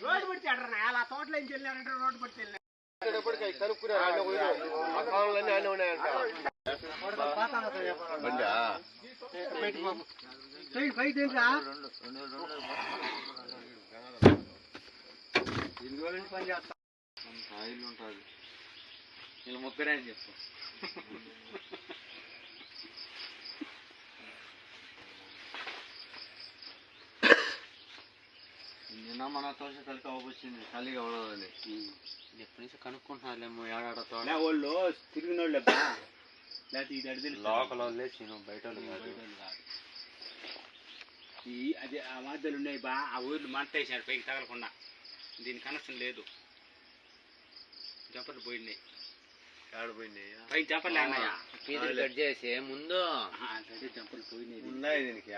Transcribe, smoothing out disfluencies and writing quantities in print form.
road పడితే అలా తోటలో నుంచి వెళ్ళారంటే రోడ్డు పడితే వెళ్ళారు పని చేస్తా ఇల్లు ఉంటుంది వీళ్ళు ముగ్గురే అని చెప్పు నిన్న మన తోట కలిసి అవ్వచ్చింది ఖాళీగా ఉండదని ఎప్పటి నుంచి కనుక్కుంటున్నారేమో ఏడాడతో వాళ్ళు తిరిగిన వాళ్ళు లేకపోతే ఇది అడిగి లోకల్ వాళ్ళే చిన్న బయట వాళ్ళు కాదు అదే ఆ మధ్యలో ఉన్నాయి ఆ ఊర్లు మంట వేసారు పైకి తగలకుండా దీని కనెక్షన్ లేదు జంపర్లు పోయినాయి పైకి జంపర్లు అన్నాయా కట్ చేసి ముందు జంపర్లు పోయినాయి దీనికి